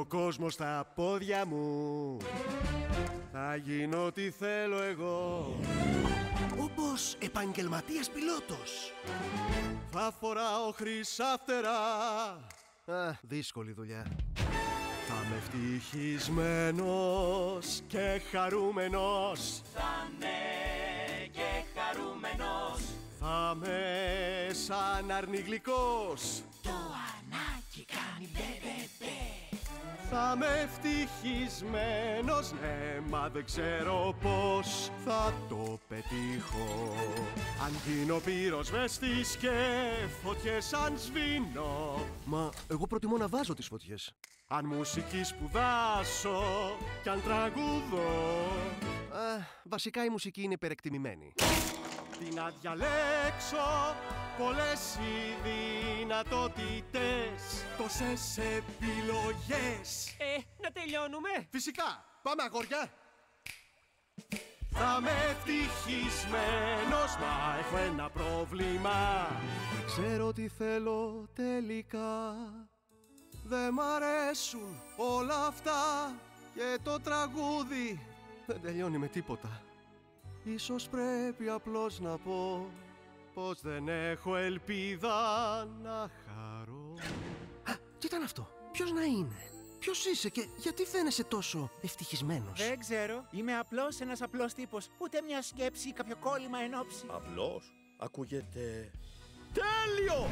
Ο κόσμος στα πόδια μου, θα γίνω ό,τι θέλω εγώ. Όπως επαγγελματίας πιλότος. Θα φοράω χρυσά φτερά. Δύσκολη δουλειά. Θα είμαι ευτυχισμένος και χαρούμενος. Θα είμαι και χαρούμενος. Θα είμαι σαν αρνιγλικός. Το ανάκι κάνει μπε. Θα είμαι ευτυχισμένος, ναι, μα δεν ξέρω πώς θα το πετύχω. Αν γίνω πυροσβέστης και φωτιές αν σβήνω. Μα εγώ προτιμώ να βάζω τις φωτιές. Αν μουσική σπουδάσω κι αν τραγουδώ. Βασικά η μουσική είναι υπερεκτιμημένη. Τι να διαλέξω, πολλές οι δυνατότητες, τόσες επιλογές. Να τελειώνουμε. Φυσικά, πάμε αγόρια. Θα είμαι ευτυχισμένος, μα έχω ένα πρόβλημα. Δεν ξέρω τι θέλω τελικά. Δεν μ' αρέσουν όλα αυτά και το τραγούδι δεν τελειώνει με τίποτα. Ίσως πρέπει απλώς να πω πως δεν έχω ελπίδα να χαρώ. Τι ήταν αυτό? Ποιος να είναι? Ποιος είσαι και γιατί φαίνεσαι τόσο ευτυχισμένος? Δεν ξέρω. Είμαι απλώς ένας απλός τύπος. Ούτε μια σκέψη ή κάποιο κόλλημα εν όψη. Απλώς? Ακούγεται... τέλειο!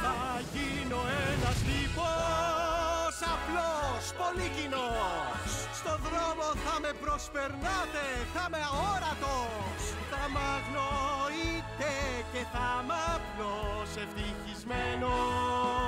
Θα γίνω ένας τύπος απλός, πολύ κοινός. Στον δρόμο θα με προσπερνάτε, θα με αόρατος. Θα μ' αγνοείτε και θα μ' απλώς ευτυχισμένος.